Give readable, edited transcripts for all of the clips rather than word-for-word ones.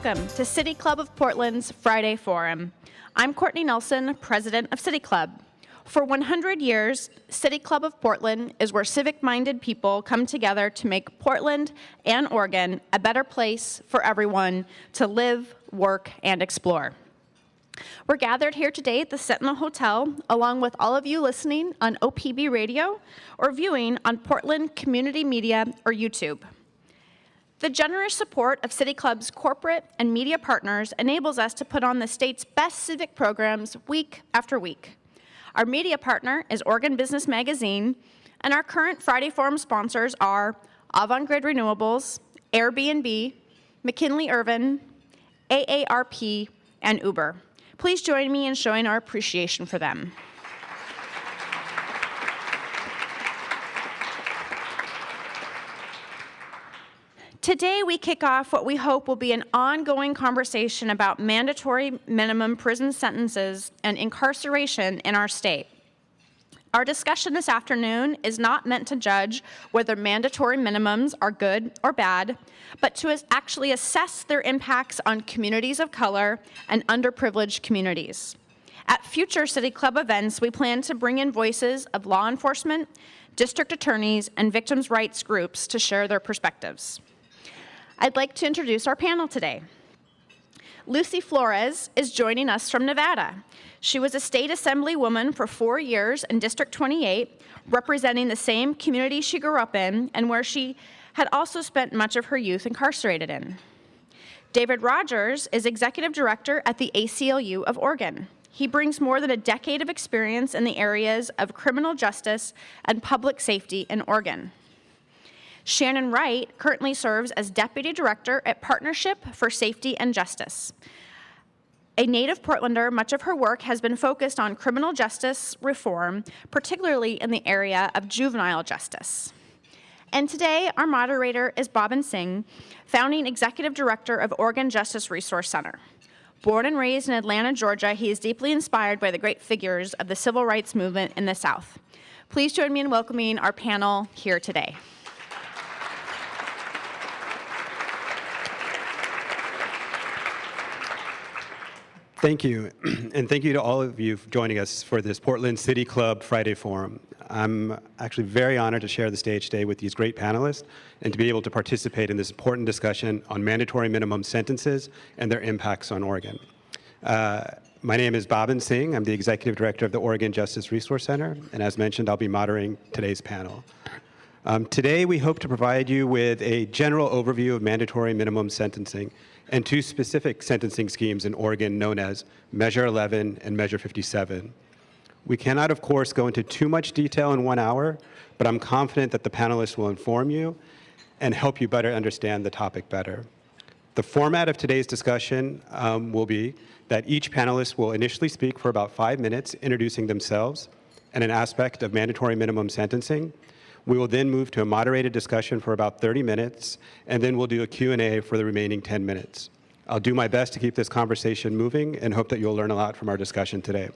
Welcome to City Club of Portland's Friday Forum. I'm Kourtney Nelson, president of City Club. For 100 years, City Club of Portland is where civic-minded people come together to make Portland and Oregon a better place for everyone to live, work, and explore. We're gathered here today at the Sentinel Hotel, along with all of you listening on OPB Radio or viewing on Portland Community Media or YouTube. The generous support of City Club's corporate and media partners enables us to put on the state's best civic programs week after week. Our media partner is Oregon Business Magazine, and our current Friday Forum sponsors are Avangrid Renewables, Airbnb, McKinley Irvin, AARP, and Uber. Please join me in showing our appreciation for them. Today, we kick off what we hope will be an ongoing conversation about mandatory minimum prison sentences and incarceration in our state. Our discussion this afternoon is not meant to judge whether mandatory minimums are good or bad, but to actually assess their impacts on communities of color and underprivileged communities. At future City Club events, we plan to bring in voices of law enforcement, district attorneys, and victims' rights groups to share their perspectives. I'd like to introduce our panel today. Lucy Flores is joining us from Nevada. She was a state assemblywoman for 4 years in District 28, representing the same community she grew up in and where she had also spent much of her youth incarcerated in. David Rogers is executive director at the ACLU of Oregon. He brings more than a decade of experience in the areas of criminal justice and public safety in Oregon. Shannon Wight currently serves as Deputy Director at Partnership for Safety and Justice. A native Portlander, much of her work has been focused on criminal justice reform, particularly in the area of juvenile justice. And today, our moderator is Babin Singh, Founding Executive Director of Oregon Justice Resource Center. Born and raised in Atlanta, Georgia, he is deeply inspired by the great figures of the civil rights movement in the South. Please join me in welcoming our panel here today. Thank you, and thank you to all of you for joining us for this Portland City Club Friday Forum. I'm actually very honored to share the stage today with these great panelists and to be able to participate in this important discussion on mandatory minimum sentences and their impacts on Oregon. My name is Babin Singh. I'm the Executive Director of the Oregon Justice Resource Center, and as mentioned, I'll be moderating today's panel. Today, we hope to provide you with a general overview of mandatory minimum sentencing and two specific sentencing schemes in Oregon known as Measure 11 and Measure 57. We cannot, of course, go into too much detail in 1 hour, but I'm confident that the panelists will inform you and help you better understand the topic better. The format of today's discussion will be that each panelist will initially speak for about 5 minutes, introducing themselves and an aspect of mandatory minimum sentencing. We will then move to a moderated discussion for about 30 minutes, and then we'll do a Q&A for the remaining 10 minutes. I'll do my best to keep this conversation moving and hope that you'll learn a lot from our discussion today.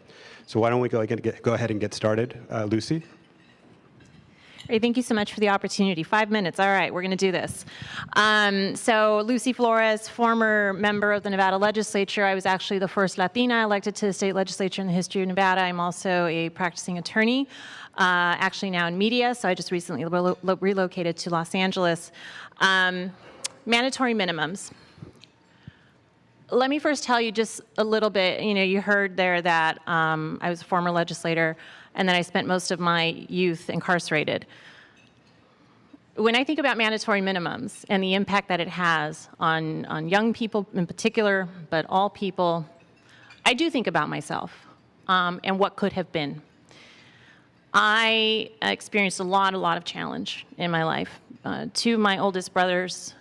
So why don't we go ahead and get started. Lucy? Great, thank you so much for the opportunity. 5 minutes, all right, we're gonna do this. So Lucy Flores, former member of the Nevada legislature. I was actually the first Latina elected to the state legislature in the history of Nevada. I'm also a practicing attorney, actually now in media, so I just recently relocated to Los Angeles. Mandatory minimums. Let me first tell you just a little bit, you heard there that I was a former legislator and then I spent most of my youth incarcerated. When I think about mandatory minimums and the impact that it has on young people in particular, but all people, I do think about myself and what could have been. I experienced a lot of challenge in my life. Two of my oldest brothers,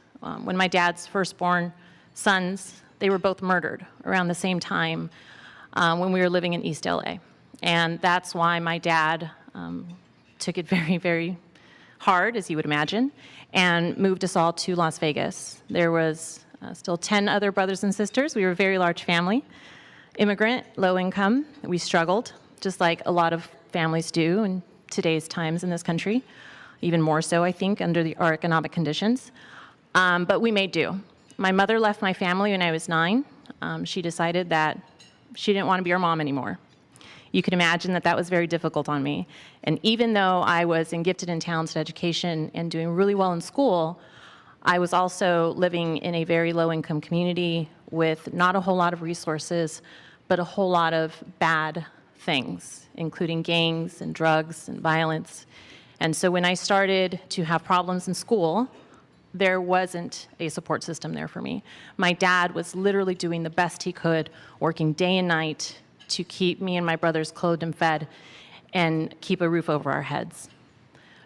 when my dad's firstborn sons, they were both murdered around the same time when we were living in East LA. And that's why my dad took it very, very hard, as you would imagine, and moved us all to Las Vegas. There was still 10 other brothers and sisters. We were a very large family. Immigrant, low income. We struggled, just like a lot of families do in today's times in this country. Even more so, I think, under our economic conditions. But we made do. My mother left my family when I was 9. She decided that she didn't want to be our mom anymore. You can imagine that that was very difficult on me. And even though I was in gifted and talented education and doing really well in school, I was also living in a very low-income community with not a whole lot of resources, but a whole lot of bad things, including gangs and drugs and violence. And so when I started to have problems in school, there wasn't a support system there for me. My dad was literally doing the best he could, working day and night to keep me and my brothers clothed and fed and keep a roof over our heads.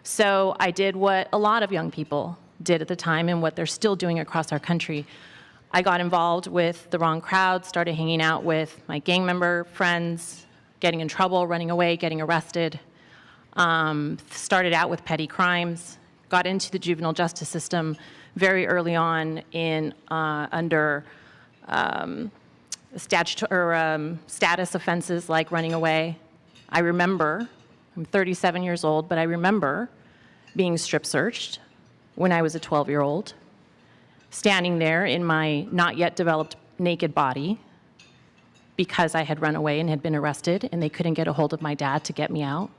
So I did what a lot of young people did at the time and what they're still doing across our country. I got involved with the wrong crowd, started hanging out with my gang member friends, getting in trouble, running away, getting arrested. Started out with petty crimes, got into the juvenile justice system very early on in under status offenses like running away. I remember, I'm 37 years old, but I remember being strip searched when I was a 12-year-old, standing there in my not yet developed naked body because I had run away and had been arrested and they couldn't get a hold of my dad to get me out.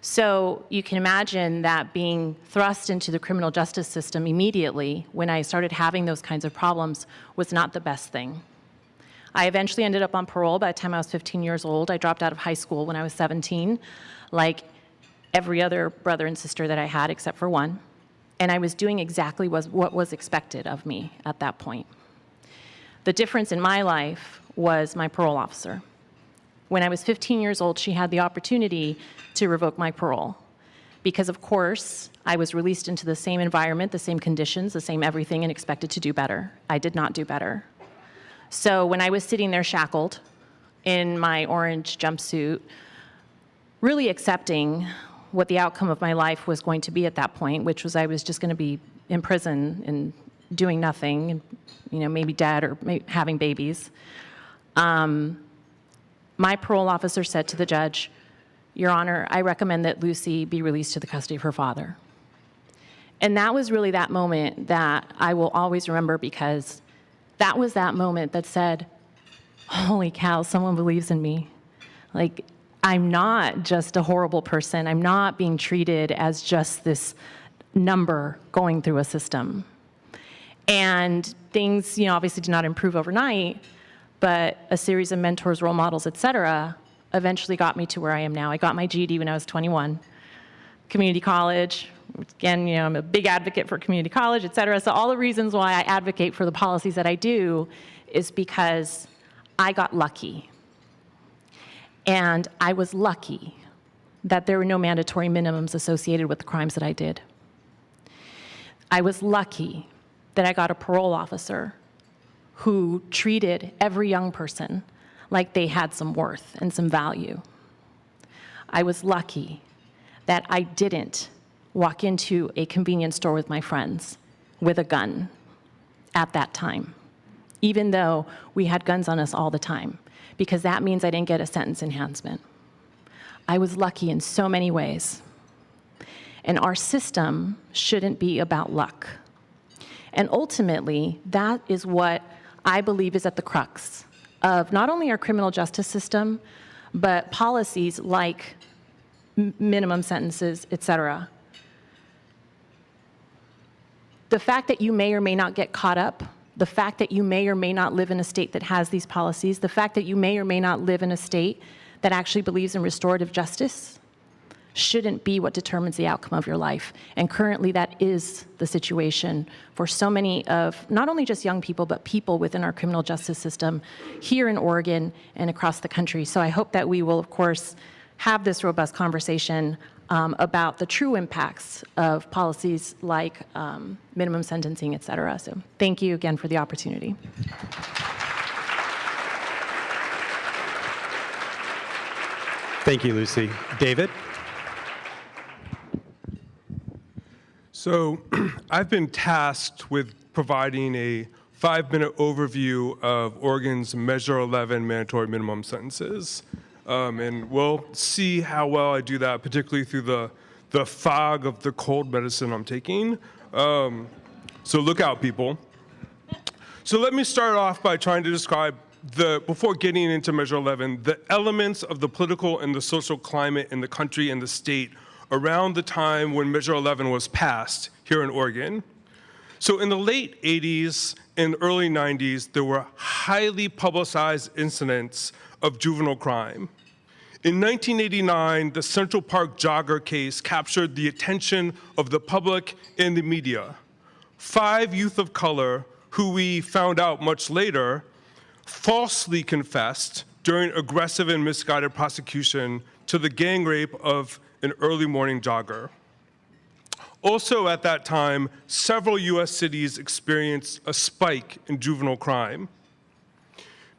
So you can imagine that being thrust into the criminal justice system immediately when I started having those kinds of problems was not the best thing. I eventually ended up on parole by the time I was 15 years old. I dropped out of high school when I was 17, like every other brother and sister that I had except for one. And I was doing exactly what was expected of me at that point. The difference in my life was my parole officer. When I was 15 years old, she had the opportunity to revoke my parole because, of course, I was released into the same environment, the same conditions, the same everything, and expected to do better. I did not do better. So when I was sitting there shackled in my orange jumpsuit, really accepting what the outcome of my life was going to be at that point, which was I was just going to be in prison and doing nothing, and, maybe dead or having babies, my parole officer said to the judge, "Your Honor, I recommend that Lucy be released to the custody of her father." And that was really that moment that I will always remember because that was that moment that said, holy cow, someone believes in me. Like, I'm not just a horrible person. I'm not being treated as just this number going through a system. And things, obviously did not improve overnight, but a series of mentors, role models, et cetera, eventually got me to where I am now. I got my GED when I was 21. Community college, again, I'm a big advocate for community college, et cetera. So all the reasons why I advocate for the policies that I do is because I got lucky. And I was lucky that there were no mandatory minimums associated with the crimes that I did. I was lucky that I got a parole officer who treated every young person like they had some worth and some value. I was lucky that I didn't walk into a convenience store with my friends with a gun at that time, even though we had guns on us all the time, because that means I didn't get a sentence enhancement. I was lucky in so many ways. And our system shouldn't be about luck. And ultimately, that is what I believe is at the crux of not only our criminal justice system, but policies like minimum sentences, et cetera. The fact that you may or may not get caught up, the fact that you may or may not live in a state that has these policies, the fact that you may or may not live in a state that actually believes in restorative justice shouldn't be what determines the outcome of your life. And currently that is the situation for so many of not only just young people, but people within our criminal justice system here in Oregon and across the country. So I hope that we will, of course, have this robust conversation about the true impacts of policies like minimum sentencing, et cetera. So thank you again for the opportunity. Thank you, Lucy. David? So I've been tasked with providing a 5-minute overview of Oregon's Measure 11 mandatory minimum sentences. And we'll see how well I do that, particularly through the fog of the cold medicine I'm taking. So look out, people. So let me start off by trying to describe, before getting into Measure 11, the elements of the political and the social climate in the country and the state around the time when Measure 11 was passed here in Oregon. So in the late 80s and early 90s, there were highly publicized incidents of juvenile crime. In 1989, the Central Park jogger case captured the attention of the public and the media. 5 youth of color, who we found out much later, falsely confessed during aggressive and misguided prosecution to the gang rape of an early morning jogger. Also at that time, several US cities experienced a spike in juvenile crime.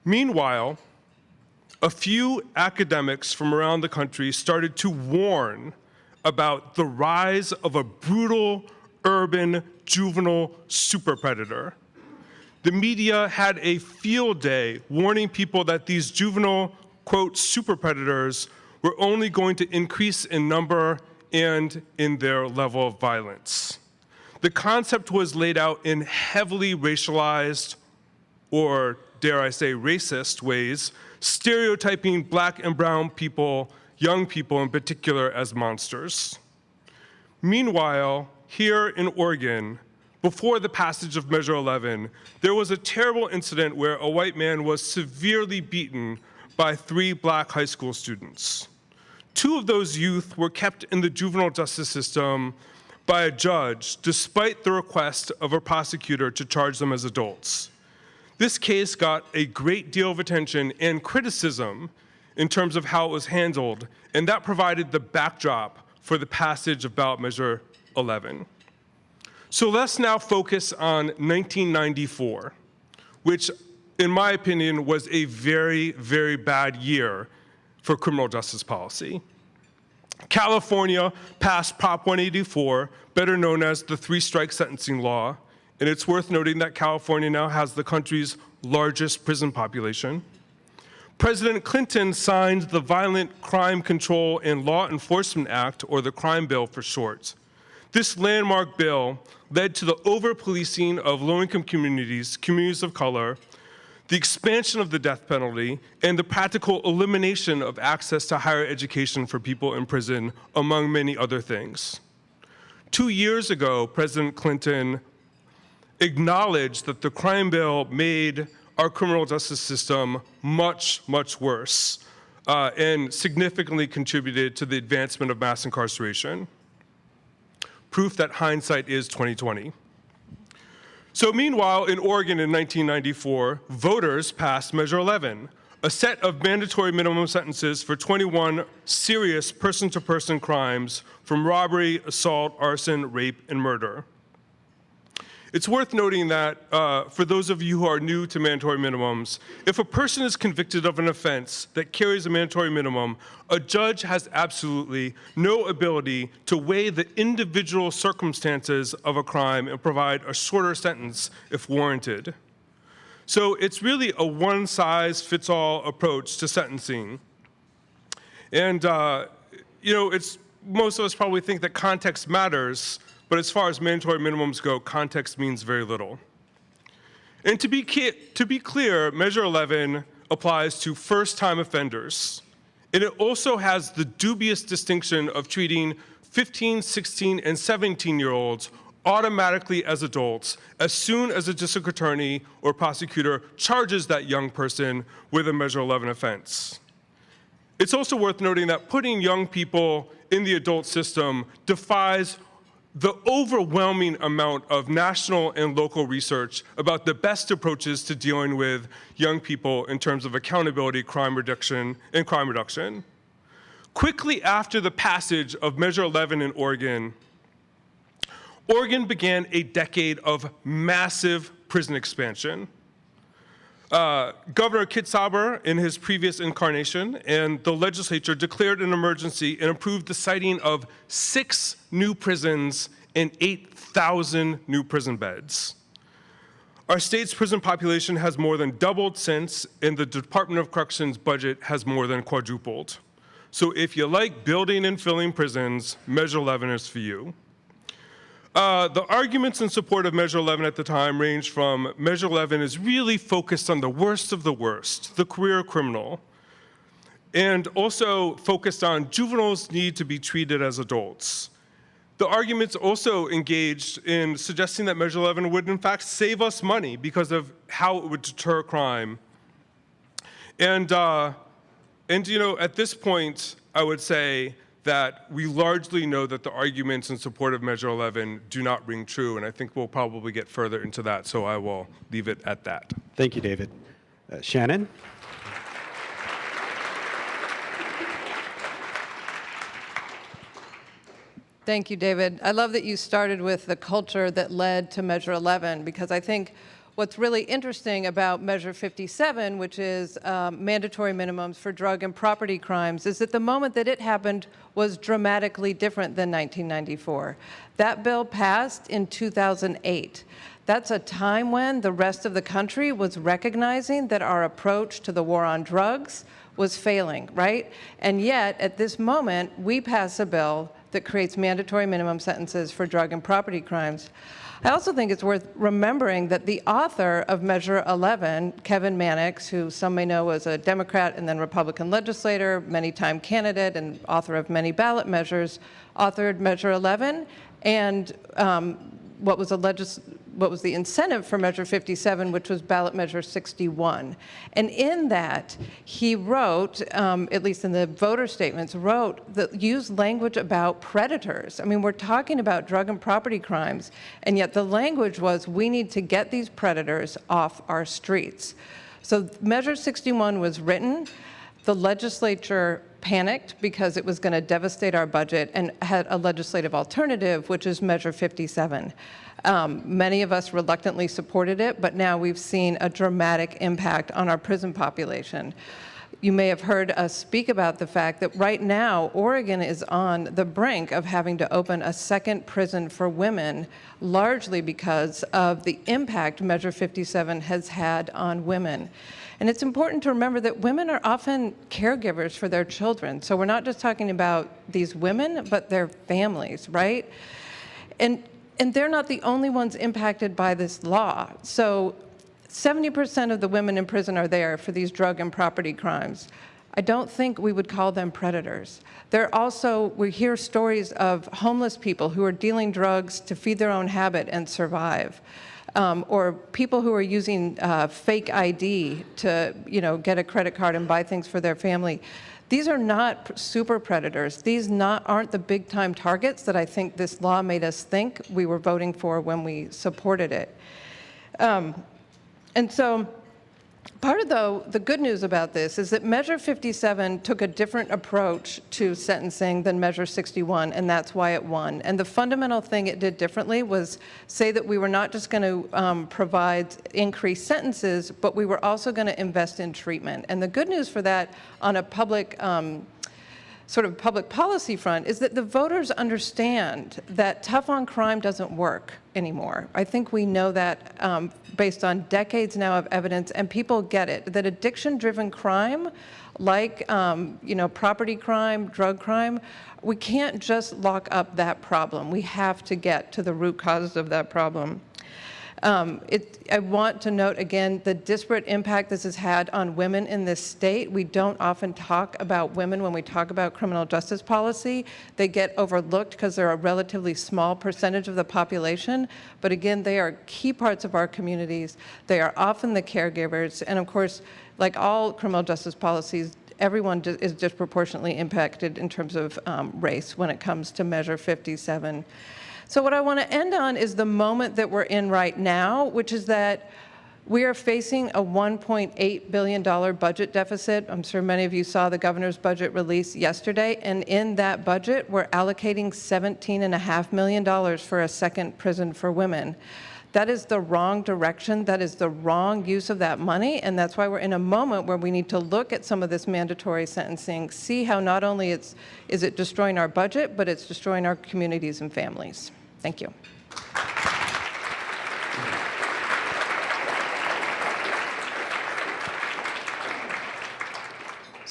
Meanwhile, a few academics from around the country started to warn about the rise of a brutal, urban, juvenile super predator. The media had a field day warning people that these juvenile, quote, super predators were only going to increase in number and in their level of violence. The concept was laid out in heavily racialized, or dare I say racist ways, stereotyping black and brown people, young people in particular, as monsters. Meanwhile, here in Oregon, before the passage of Measure 11, there was a terrible incident where a white man was severely beaten by 3 black high school students. 2 of those youth were kept in the juvenile justice system by a judge, despite the request of a prosecutor to charge them as adults. This case got a great deal of attention and criticism in terms of how it was handled, and that provided the backdrop for the passage of ballot Measure 11. So let's now focus on 1994, which, in my opinion, was a very, very bad year for criminal justice policy. California passed Prop 184, better known as the 3-strike sentencing law, and it's worth noting that California now has the country's largest prison population. President Clinton signed the Violent Crime Control and Law Enforcement Act, or the Crime Bill for short. This landmark bill led to the over-policing of low-income communities, communities of color, the expansion of the death penalty, and the practical elimination of access to higher education for people in prison, among many other things. 2 years ago, President Clinton acknowledged that the crime bill made our criminal justice system much, much worse, and significantly contributed to the advancement of mass incarceration. Proof that hindsight is 20/20. So meanwhile, in Oregon in 1994, voters passed Measure 11, a set of mandatory minimum sentences for 21 serious person-to-person crimes from robbery, assault, arson, rape, and murder. It's worth noting that for those of you who are new to mandatory minimums, if a person is convicted of an offense that carries a mandatory minimum, a judge has absolutely no ability to weigh the individual circumstances of a crime and provide a shorter sentence if warranted. So it's really a one-size-fits-all approach to sentencing. And most of us probably think that context matters, but as far as mandatory minimums go, context means very little. And to be clear, Measure 11 applies to first-time offenders. And it also has the dubious distinction of treating 15, 16, and 17-year-olds automatically as adults as soon as a district attorney or prosecutor charges that young person with a Measure 11 offense. It's also worth noting that putting young people in the adult system defies the overwhelming amount of national and local research about the best approaches to dealing with young people in terms of accountability, crime reduction. Quickly after the passage of Measure 11 in Oregon, Oregon began a decade of massive prison expansion. Governor Kitzhaber, in his previous incarnation, and the legislature declared an emergency and approved the siting of 6 new prisons and 8,000 new prison beds. Our state's prison population has more than doubled since, and the Department of Corrections budget has more than quadrupled. So if you like building and filling prisons, Measure 11 is for you. The arguments in support of Measure 11 at the time ranged from Measure 11 is really focused on the worst of the worst, the career criminal, and also focused on juveniles need to be treated as adults. The arguments also engaged in suggesting that Measure 11 would in fact save us money because of how it would deter crime. And you know, at this point, I would say that we largely know that the arguments in support of Measure 11 do not ring true, and I think we'll probably get further into that, so I will leave it at that. Thank you, David. Shannon? Thank you, David. I love that you started with the culture that led to Measure 11, because I think what's really interesting about Measure 57, which is mandatory minimums for drug and property crimes, is that the moment that it happened was dramatically different than 1994. That bill passed in 2008. That's a time when the rest of the country was recognizing that our approach to the war on drugs was failing, right? And yet, at this moment, we pass a bill that creates mandatory minimum sentences for drug and property crimes. I also think it's worth remembering that the author of Measure 11, Kevin Mannix, who some may know was a Democrat and then Republican legislator, many-time candidate and author of many ballot measures, authored Measure 11, and what was the incentive for Measure 57, which was ballot measure 61. And in that, he wrote, at least in the voter statements, used language about predators. I mean, we're talking about drug and property crimes, and yet the language was, we need to get these predators off our streets. So Measure 61 was written. The legislature panicked because it was going to devastate our budget and had a legislative alternative, which is Measure 57. Many of us reluctantly supported it, but now we've seen a dramatic impact on our prison population. You may have heard us speak about the fact that right now, Oregon is on the brink of having to open a second prison for women, largely because of the impact Measure 57 has had on women. And it's important to remember that women are often caregivers for their children. So we're not just talking about these women, but their families, right? And they're not the only ones impacted by this law. So 70% of the women in prison are there for these drug and property crimes. I don't think we would call them predators. We hear stories of homeless people who are dealing drugs to feed their own habit and survive. Or people who are using fake ID to, get a credit card and buy things for their family. These are not super predators. These aren't the big-time targets that I think this law made us think we were voting for when we supported it. And so part of, the good news about this is that Measure 57 took a different approach to sentencing than Measure 61, and that's why it won. And the fundamental thing it did differently was say that we were not just going to provide increased sentences, but we were also going to invest in treatment. And the good news for that on a public public policy front is that the voters understand that tough on crime doesn't work anymore. I think we know that based on decades now of evidence, and people get it, that addiction-driven crime, like property crime, drug crime, we can't just lock up that problem. We have to get to the root causes of that problem. I want to note again the disparate impact this has had on women in this state. We don't often talk about women when we talk about criminal justice policy. They get overlooked because they're a relatively small percentage of the population. But again, they are key parts of our communities. They are often the caregivers. And of course, like all criminal justice policies, everyone is disproportionately impacted in terms of race when it comes to Measure 57. So what I want to end on is the moment that we're in right now, which is that we are facing a $1.8 billion budget deficit. I'm sure many of you saw the governor's budget release yesterday, and in that budget, we're allocating $17.5 million for a second prison for women. That is the wrong direction. That is the wrong use of that money, and that's why we're in a moment where we need to look at some of this mandatory sentencing, see how not only is it destroying our budget, but it's destroying our communities and families. Thank you.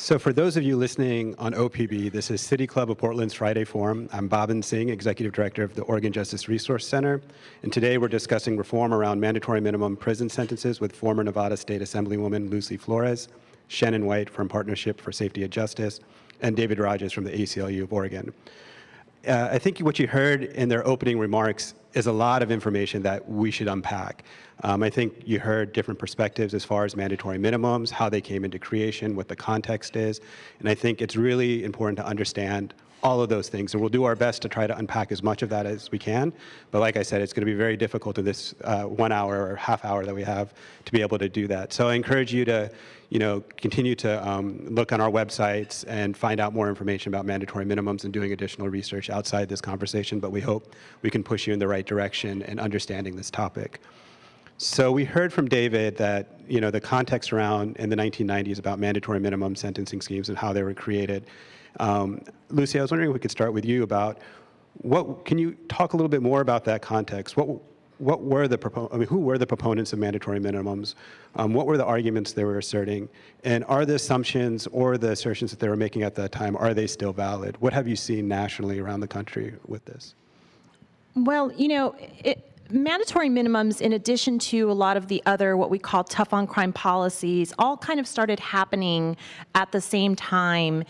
So for those of you listening on OPB, this is City Club of Portland's Friday Forum. I'm Bobin Singh, Executive Director of the Oregon Justice Resource Center. And today we're discussing reform around mandatory minimum prison sentences with former Nevada State Assemblywoman Lucy Flores, Shannon Wight from Partnership for Safety and Justice, and David Rogers from the ACLU of Oregon. I think what you heard in their opening remarks is a lot of information that we should unpack. I think you heard different perspectives as far as mandatory minimums, how they came into creation, what the context is, and I think it's really important to understand all of those things, and we'll do our best to try to unpack as much of that as we can, but like I said, it's going to be very difficult in this 1 hour or half hour that we have to be able to do that. So I encourage you to continue to look on our websites and find out more information about mandatory minimums and doing additional research outside this conversation, but we hope we can push you in the right direction in understanding this topic. So we heard from David that the context around in the 1990s about mandatory minimum sentencing schemes and how they were created. Lucy, I was wondering if we could start with you about can you talk a little bit more about that context? Who were the proponents of mandatory minimums? What were the arguments they were asserting? And are the assumptions or the assertions that they were making at that time, are they still valid? What have you seen nationally around the country with this? Well, mandatory minimums, in addition to a lot of the other what we call tough on crime policies, all kind of started happening at the same time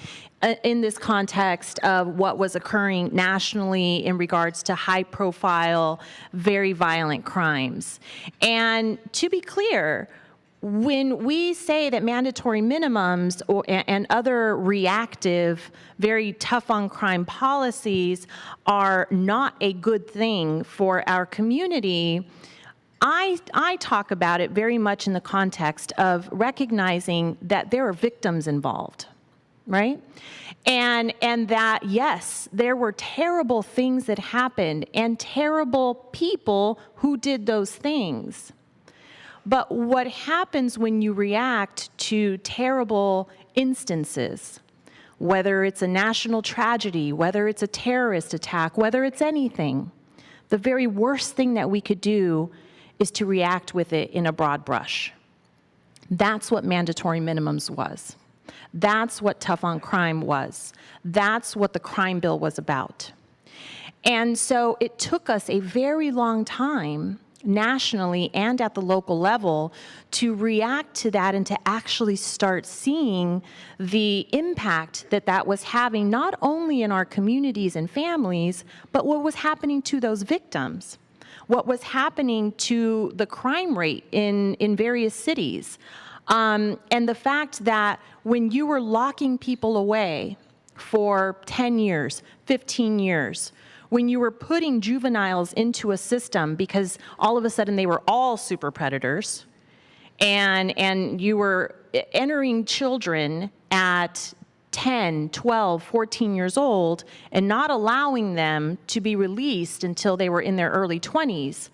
in this context of what was occurring nationally in regards to high profile, very violent crimes. And to be clear, when we say that mandatory minimums and other reactive, very tough on crime policies are not a good thing for our community, I talk about it very much in the context of recognizing that there are victims involved, right? And that, yes, there were terrible things that happened and terrible people who did those things. But what happens when you react to terrible instances, whether it's a national tragedy, whether it's a terrorist attack, whether it's anything, the very worst thing that we could do is to react with it in a broad brush. That's what mandatory minimums was. That's what tough on crime was. That's what the crime bill was about. And so it took us a very long time nationally and at the local level to react to that and to actually start seeing the impact that was having not only in our communities and families, but what was happening to those victims, what was happening to the crime rate in various cities. And the fact that when you were locking people away for 10 years, 15 years, when you were putting juveniles into a system because all of a sudden they were all super predators, and you were entering children at 10, 12, 14 years old and not allowing them to be released until they were in their early 20s,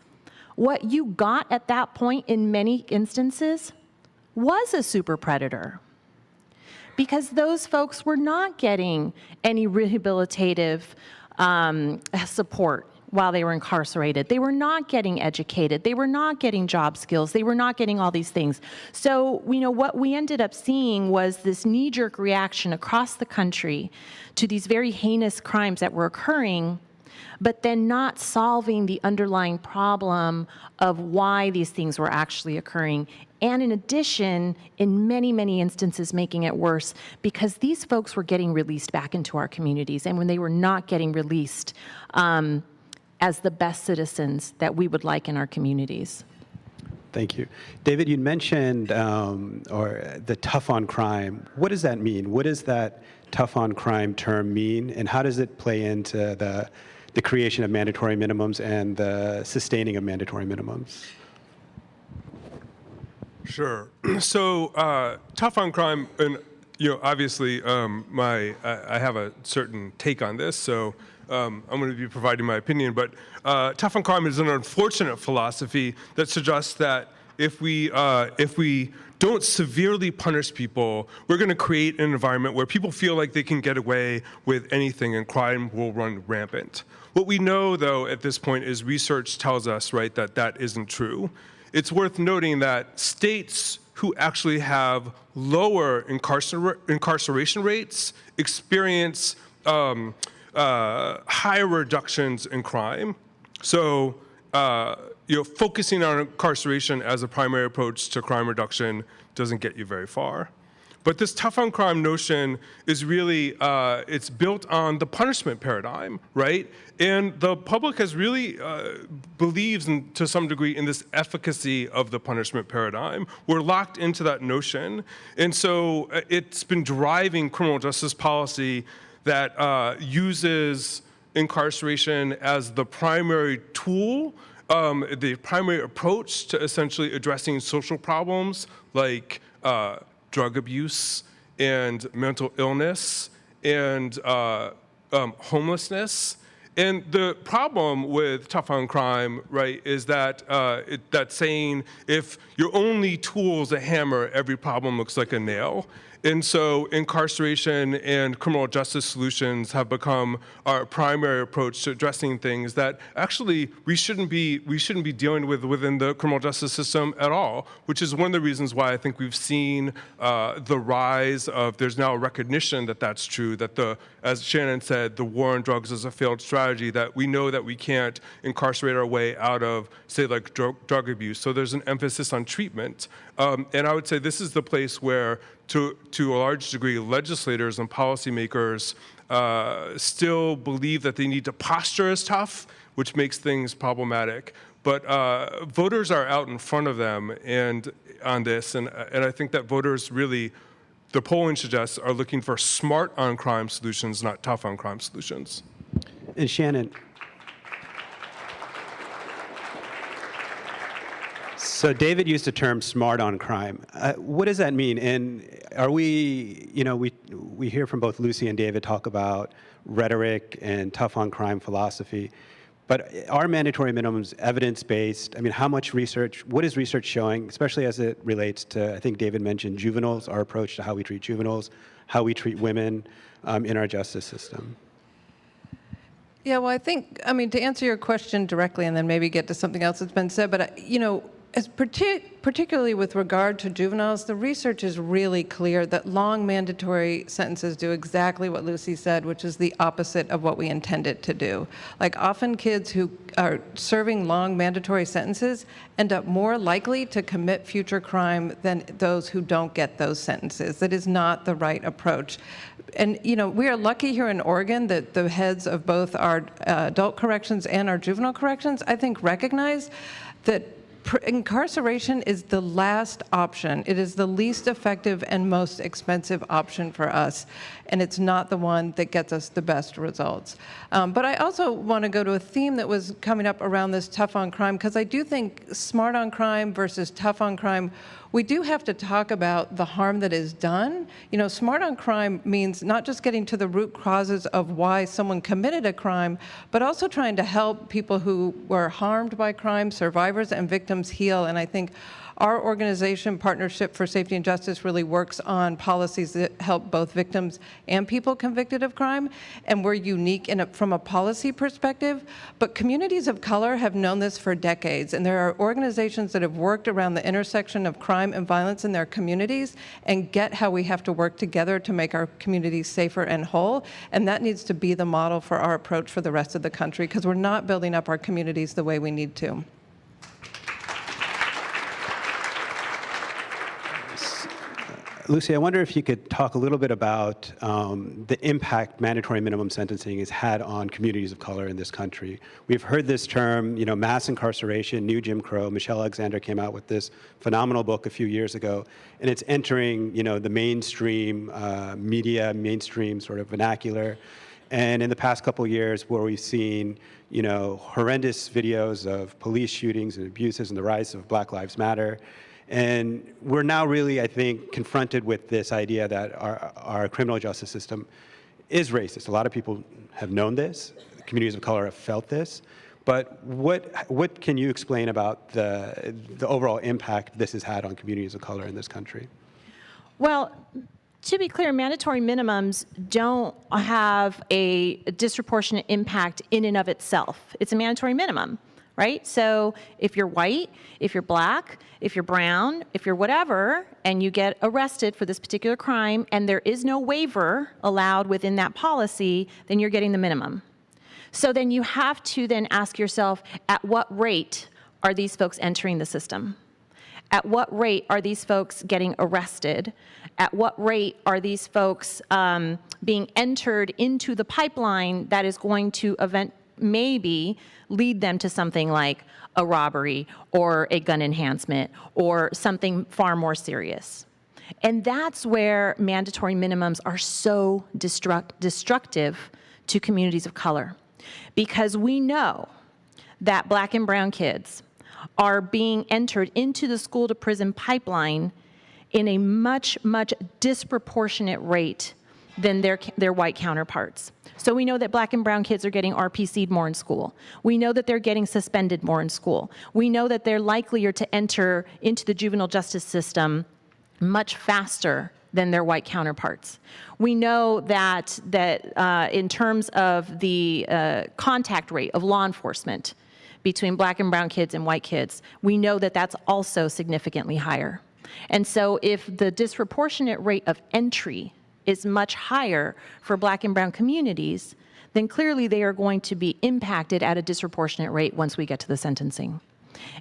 what you got at that point in many instances was a super predator. Because those folks were not getting any rehabilitative support while they were incarcerated. They were not getting educated. They were not getting job skills. They were not getting all these things. So, what we ended up seeing was this knee-jerk reaction across the country to these very heinous crimes that were occurring, but then not solving the underlying problem of why these things were actually occurring. And in addition, in many, many instances, making it worse because these folks were getting released back into our communities, and when they were not getting released as the best citizens that we would like in our communities. Thank you. David, you mentioned the tough on crime. What does that mean? What does that tough on crime term mean, and how does it play into the creation of mandatory minimums and the sustaining of mandatory minimums? Sure. So tough on crime, and obviously, I have a certain take on this. So I'm going to be providing my opinion. But tough on crime is an unfortunate philosophy that suggests that if we don't severely punish people, we're going to create an environment where people feel like they can get away with anything, and crime will run rampant. What we know, though, at this point is research tells us, right, that isn't true. It's worth noting that states who actually have lower incarceration rates experience higher reductions in crime. So, focusing on incarceration as a primary approach to crime reduction doesn't get you very far. But this tough on crime notion is really, it's built on the punishment paradigm, right? And the public has really believes to some degree in this efficacy of the punishment paradigm. We're locked into that notion. And so it's been driving criminal justice policy that uses incarceration as the primary tool, the primary approach to essentially addressing social problems like drug abuse and mental illness and homelessness. And the problem with tough on crime, right, is that that saying, if your only tool is a hammer, every problem looks like a nail. And so incarceration and criminal justice solutions have become our primary approach to addressing things that actually we shouldn't be dealing with within the criminal justice system at all, which is one of the reasons why I think we've seen the rise of, there's now a recognition that that's true, that as Shannon said, the war on drugs is a failed strategy, that we know that we can't incarcerate our way out of, say, like drug abuse. So there's an emphasis on treatment. And I would say this is the place where, to a large degree, legislators and policymakers still believe that they need to posture as tough, which makes things problematic. But voters are out in front of them on this, and I think that voters really, the polling suggests, are looking for smart on crime solutions, not tough on crime solutions. And Shannon, so David used the term smart on crime. What does that mean? And are we, we hear from both Lucy and David talk about rhetoric and tough on crime philosophy, but are mandatory minimums evidence-based? I mean, how much research, what is research showing, especially as it relates to, I think David mentioned juveniles, our approach to how we treat juveniles, how we treat women in our justice system? Yeah, well, to answer your question directly and then maybe get to something else that's been said, but, as particularly with regard to juveniles, the research is really clear that long mandatory sentences do exactly what Lucy said, which is the opposite of what we intend it to do. Like, often kids who are serving long mandatory sentences end up more likely to commit future crime than those who don't get those sentences. That is not the right approach. And, we are lucky here in Oregon that the heads of both our adult corrections and our juvenile corrections, I think, recognize that incarceration is the last option. It is the least effective and most expensive option for us, and it's not the one that gets us the best results. But I also want to go to a theme that was coming up around this tough on crime, because I do think smart on crime versus tough on crime, we do have to talk about the harm that is done. Smart on crime means not just getting to the root causes of why someone committed a crime, but also trying to help people who were harmed by crime, survivors and victims, heal. And I think our organization, Partnership for Safety and Justice, really works on policies that help both victims and people convicted of crime, and we're unique from a policy perspective. But communities of color have known this for decades, and there are organizations that have worked around the intersection of crime and violence in their communities and get how we have to work together to make our communities safer and whole, and that needs to be the model for our approach for the rest of the country, because we're not building up our communities the way we need to. Lucy, I wonder if you could talk a little bit about the impact mandatory minimum sentencing has had on communities of color in this country. We've heard this term, mass incarceration, new Jim Crow. Michelle Alexander came out with this phenomenal book a few years ago, and it's entering, the mainstream media, mainstream sort of vernacular. And in the past couple of years, where we've seen, horrendous videos of police shootings and abuses and the rise of Black Lives Matter. And we're now really, I think, confronted with this idea that our criminal justice system is racist. A lot of people have known this. Communities of color have felt this. But what can you explain about the overall impact this has had on communities of color in this country? Well, to be clear, mandatory minimums don't have a disproportionate impact in and of itself. It's a mandatory minimum, right? So if you're white, if you're black, if you're brown, if you're whatever, and you get arrested for this particular crime, and there is no waiver allowed within that policy, then you're getting the minimum. So then you have to then ask yourself, at what rate are these folks entering the system? At what rate are these folks getting arrested? At what rate are these folks being entered into the pipeline that is going to maybe lead them to something like a robbery or a gun enhancement or something far more serious? And that's where mandatory minimums are so destructive to communities of color, because we know that black and brown kids are being entered into the school to prison pipeline in a much, much disproportionate rate than their white counterparts. So we know that black and brown kids are getting RPC'd more in school. We know that they're getting suspended more in school. We know that they're likelier to enter into the juvenile justice system much faster than their white counterparts. We know that in terms of the contact rate of law enforcement between black and brown kids and white kids, we know that that's also significantly higher. And so if the disproportionate rate of entry is much higher for black and brown communities, then clearly they are going to be impacted at a disproportionate rate once we get to the sentencing.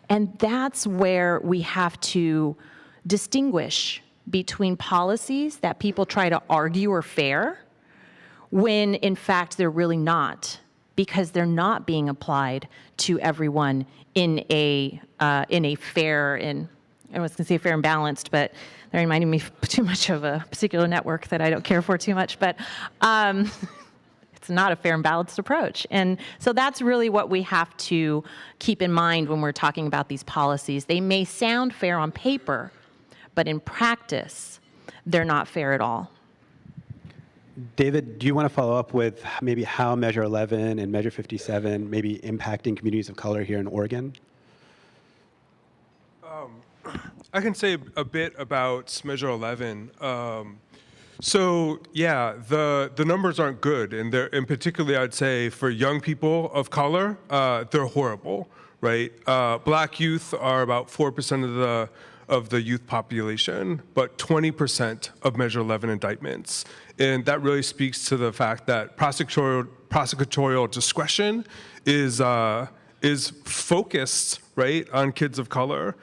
And that's where we have to distinguish between policies that people try to argue are fair, when in fact they're really not, because they're not being applied to everyone in a fair and, I was going to say fair and balanced, but they're reminding me too much of a particular network that I don't care for too much, but it's not a fair and balanced approach. And so that's really what we have to keep in mind when we're talking about these policies. They may sound fair on paper, but in practice, they're not fair at all. David, do you want to follow up with maybe how Measure 11 and Measure 57 may be impacting communities of color here in Oregon? I can say a bit about Measure 11. So yeah, the numbers aren't good, and in particularly, I'd say for young people of color, they're horrible, right? Black youth are about 4% of the youth population, but 20% of Measure 11 indictments. And that really speaks to the fact that prosecutorial discretion is focused, right, on kids of color.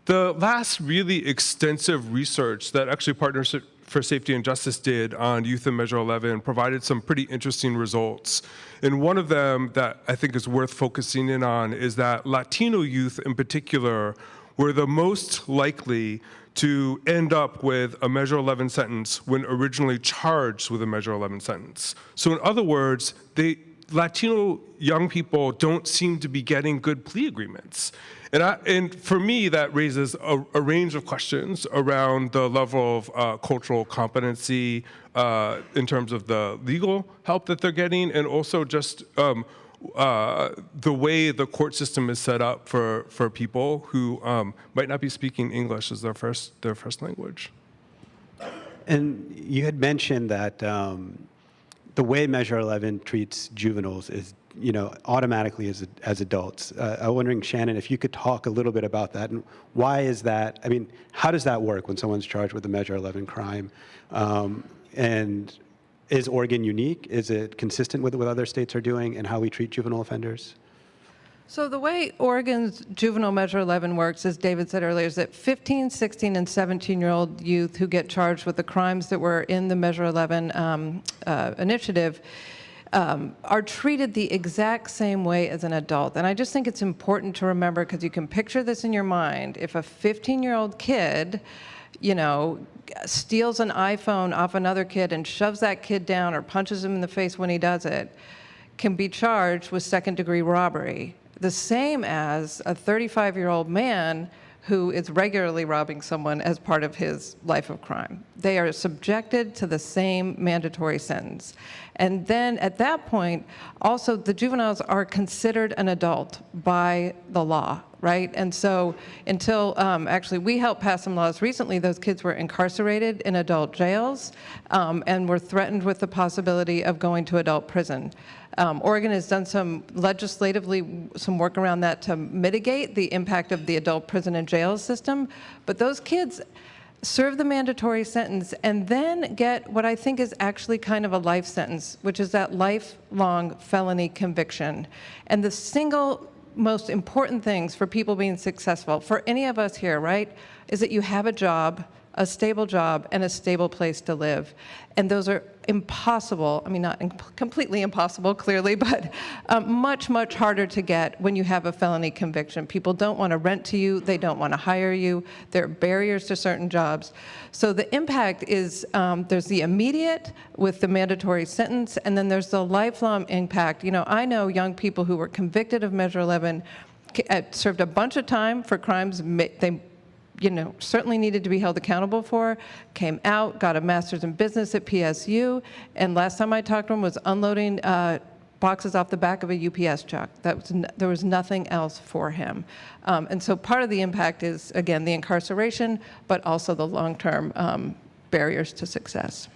The last really extensive research that actually Partnership for Safety and Justice did on youth in Measure 11 provided some pretty interesting results. And one of them that I think is worth focusing in on is that Latino youth in particular were the most likely to end up with a Measure 11 sentence when originally charged with a Measure 11 sentence. So in other words, Latino young people don't seem to be getting good plea agreements. And for me, that raises a range of questions around the level of cultural competency in terms of the legal help that they're getting, and also just the way the court system is set up for people who might not be speaking English as their first language. And you had mentioned that the way Measure 11 treats juveniles is, automatically as adults. I'm wondering, Shannon, if you could talk a little bit about that, and why is that? I mean, how does that work when someone's charged with a Measure 11 crime? And is Oregon unique? Is it consistent with what other states are doing and how we treat juvenile offenders? So the way Oregon's juvenile Measure 11 works, as David said earlier, is that 15, 16, and 17-year-old youth who get charged with the crimes that were in the Measure 11 initiative are treated the exact same way as an adult. And I just think it's important to remember, because you can picture this in your mind. If a 15-year-old kid, steals an iPhone off another kid and shoves that kid down or punches him in the face when he does it, can be charged with second-degree robbery. The same as a 35-year-old man who is regularly robbing someone as part of his life of crime. They are subjected to the same mandatory sentence. And then at that point, also the juveniles are considered an adult by the law. right? And so until, actually, we helped pass some laws recently, those kids were incarcerated in adult jails and were threatened with the possibility of going to adult prison. Oregon has done some legislatively, some work around that to mitigate the impact of the adult prison and jail system, but those kids serve the mandatory sentence and then get what I think is actually kind of a life sentence, which is that lifelong felony conviction. And the single most important things for people being successful, for any of us here, right, is that you have a job, a stable job, and a stable place to live. And those are impossible, I mean, not completely impossible, clearly, but much, much harder to get when you have a felony conviction. People don't want to rent to you. They don't want to hire you. There are barriers to certain jobs. So the impact is there's the immediate with the mandatory sentence, and then there's the lifelong impact. You know, I know young people who were convicted of Measure 11, served a bunch of time for crimes they certainly needed to be held accountable for, came out, got a master's in business at PSU, and last time I talked to him was unloading boxes off the back of a UPS truck. There was nothing else for him. And so part of the impact is, again, the incarceration, but also the long-term barriers to success.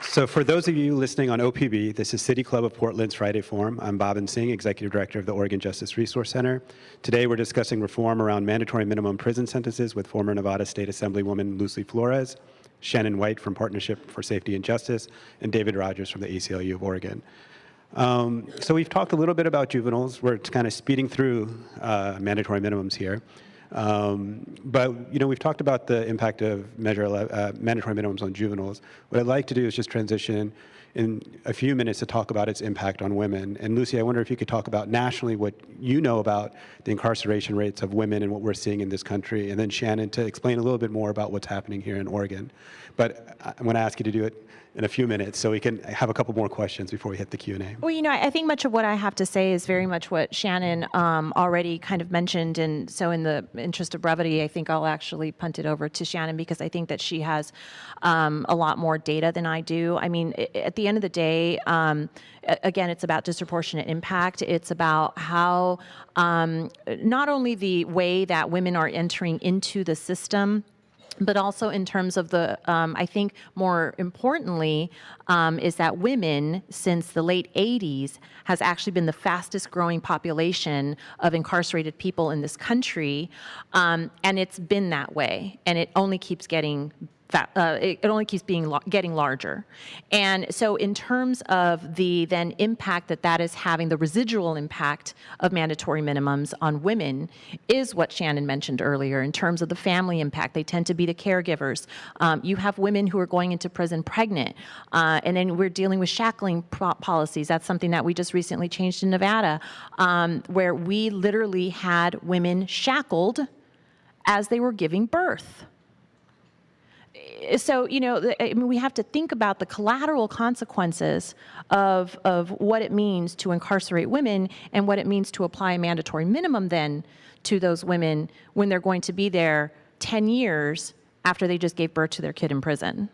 So for those of you listening on OPB, this is City Club of Portland's Friday Forum. I'm Bhavin Singh, Executive Director of the Oregon Justice Resource Center. Today we're discussing reform around mandatory minimum prison sentences with former Nevada State Assemblywoman Lucy Flores, Shannon Wight from Partnership for Safety and Justice, and David Rogers from the ACLU of Oregon. So we've talked a little bit about juveniles. We're kind of speeding through mandatory minimums here. But we've talked about the impact of mandatory minimums on juveniles. What I'd like to do is just transition in a few minutes to talk about its impact on women. And Lucy, I wonder if you could talk about nationally what you know about the incarceration rates of women and what we're seeing in this country. And then Shannon to explain a little bit more about what's happening here in Oregon. But I'm going to ask you to do it in a few minutes so we can have a couple more questions before we hit the Q&A. Well, I think much of what I have to say is very much what Shannon already kind of mentioned. And so in the interest of brevity, I think I'll actually punt it over to Shannon because I think that she has a lot more data than I do. I mean, at the end of the day, again, it's about disproportionate impact. It's about how not only the way that women are entering into the system, but also in terms of the, I think more importantly, is that women since the late 80s has actually been the fastest growing population of incarcerated people in this country. And it's been that way. And it only keeps getting it only keeps getting larger. And so in terms of the then impact that is having, the residual impact of mandatory minimums on women is what Shannon mentioned earlier in terms of the family impact. They tend to be the caregivers. You have women who are going into prison pregnant, and then we're dealing with shackling policies. That's something that we just recently changed in Nevada, where we literally had women shackled as they were giving birth. So, I mean, we have to think about the collateral consequences of what it means to incarcerate women and what it means to apply a mandatory minimum then to those women when they're going to be there 10 years after they just gave birth to their kid in prison.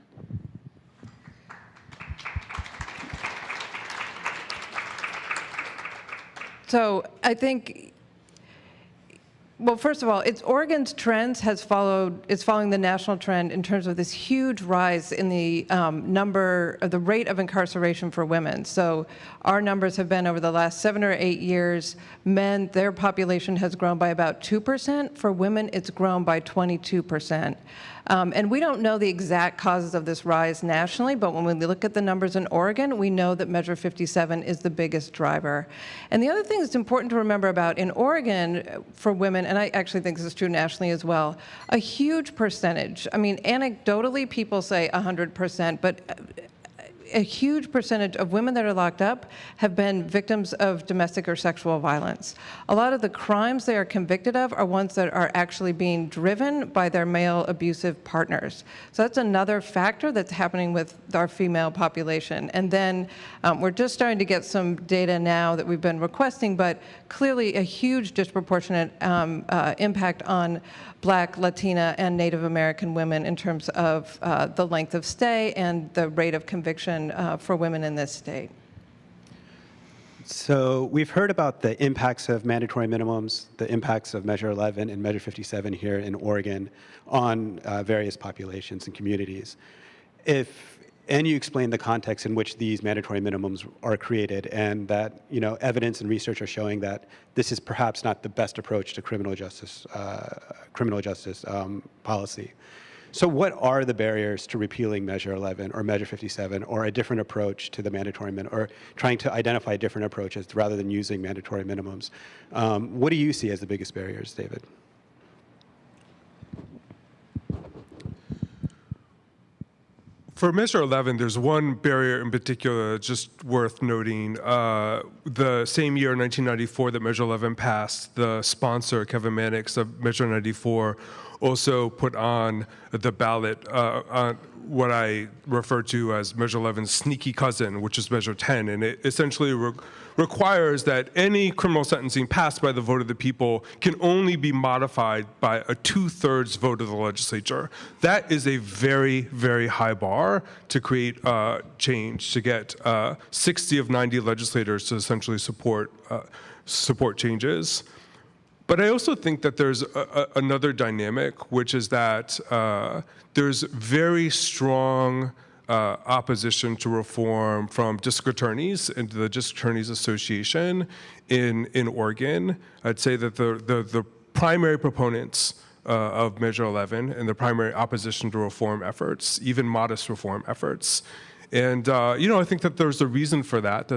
So I think, well, first of all, Oregon's trends is following the national trend in terms of this huge rise in the the rate of incarceration for women. So our numbers have been over the last 7 or 8 years, men, their population has grown by about 2%. For women, it's grown by 22%. And we don't know the exact causes of this rise nationally, but when we look at the numbers in Oregon, we know that Measure 57 is the biggest driver. And the other thing that's important to remember about in Oregon for women, and I actually think this is true nationally as well, a huge percentage, I mean, anecdotally people say 100%, but a huge percentage of women that are locked up have been victims of domestic or sexual violence. A lot of the crimes they are convicted of are ones that are actually being driven by their male abusive partners. So that's another factor that's happening with our female population. And then we're just starting to get some data now that we've been requesting, but clearly a huge disproportionate impact on Black, Latina, and Native American women in terms of the length of stay and the rate of conviction for women in this state. So we've heard about the impacts of mandatory minimums, the impacts of Measure 11 and Measure 57 here in Oregon on various populations and communities. And you explained the context in which these mandatory minimums are created, and that evidence and research are showing that this is perhaps not the best approach to criminal justice policy. So what are the barriers to repealing Measure 11 or Measure 57 or a different approach to the mandatory minimum, or trying to identify different approaches rather than using mandatory minimums? What do you see as the biggest barriers, David? For Measure 11, there's one barrier in particular just worth noting. The same year, 1994, that Measure 11 passed, the sponsor, Kevin Mannix of Measure 94, also put on the ballot on what I refer to as Measure 11's sneaky cousin, which is Measure 10. And it essentially requires that any criminal sentencing passed by the vote of the people can only be modified by a 2/3 vote of the legislature. That is a very, very high bar to create change, to get 60 of 90 legislators to essentially support changes. But I also think that there's another dynamic, which is that there's very strong opposition to reform from district attorneys and the District Attorneys Association in Oregon. I'd say that the primary proponents of Measure 11 and the primary opposition to reform efforts, even modest reform efforts. And I think that there's a reason for that.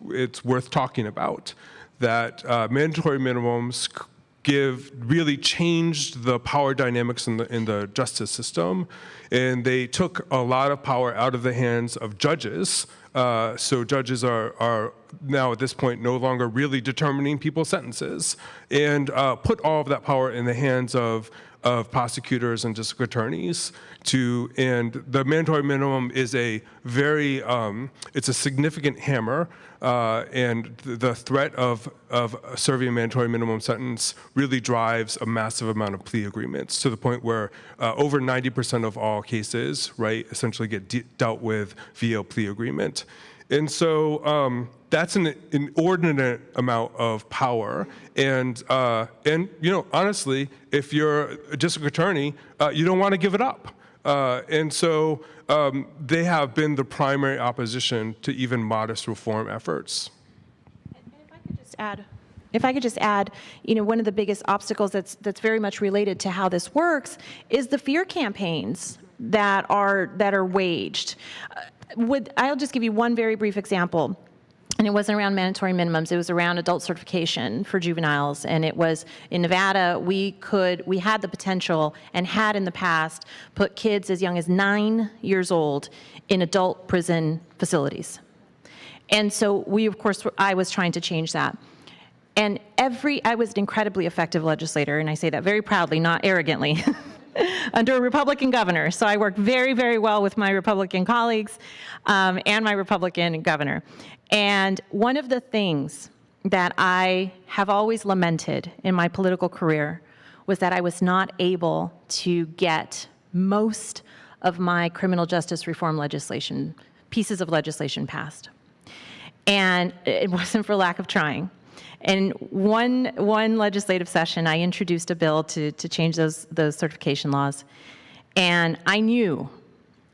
It's worth talking about. That mandatory minimums really changed the power dynamics in the justice system, and they took a lot of power out of the hands of judges. So judges are now at this point no longer really determining people's sentences, and put all of that power in the hands of prosecutors and district attorneys. And the mandatory minimum is it's a significant hammer, and the threat of serving a mandatory minimum sentence really drives a massive amount of plea agreements, to the point where over 90% of all cases, right, essentially get dealt with via plea agreement. And so that's an inordinate amount of power. And honestly, if you're a district attorney, you don't want to give it up. And so they have been the primary opposition to even modest reform efforts. And if I could just add, one of the biggest obstacles that's very much related to how this works is the fear campaigns that are waged. I'll just give you one very brief example. And it wasn't around mandatory minimums. It was around adult certification for juveniles. And it was in Nevada, we had the potential and had in the past put kids as young as 9 years old in adult prison facilities. And so I was trying to change that. And I was an incredibly effective legislator, and I say that very proudly, not arrogantly, under a Republican governor. So I worked very, very well with my Republican colleagues and my Republican governor. And one of the things that I have always lamented in my political career was that I was not able to get most of my criminal justice reform pieces of legislation passed. And it wasn't for lack of trying. And one legislative session, I introduced a bill to change those certification laws. And I knew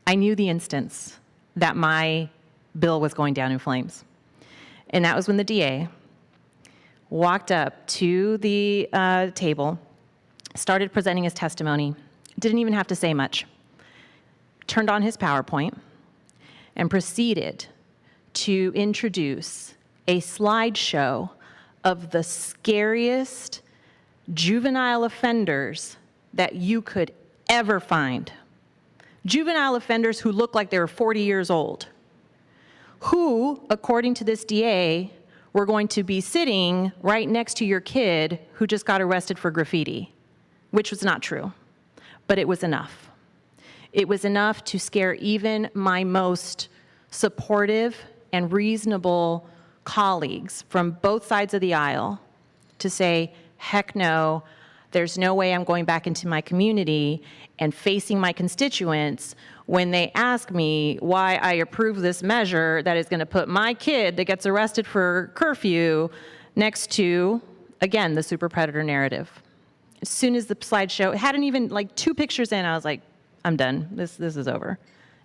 the instance that my bill was going down in flames. And that was when the DA walked up to the table, started presenting his testimony, didn't even have to say much, turned on his PowerPoint, and proceeded to introduce a slideshow of the scariest juvenile offenders that you could ever find. Juvenile offenders who look like they were 40 years old, who, according to this DA, were going to be sitting right next to your kid who just got arrested for graffiti, which was not true, but it was enough. It was enough to scare even my most supportive and reasonable colleagues from both sides of the aisle to say, heck no, there's no way I'm going back into my community and facing my constituents when they ask me why I approve this measure that is going to put my kid that gets arrested for curfew next to, again, the super predator narrative. As soon as the slideshow, it hadn't even, like 2 pictures in, I was like, I'm done. This is over.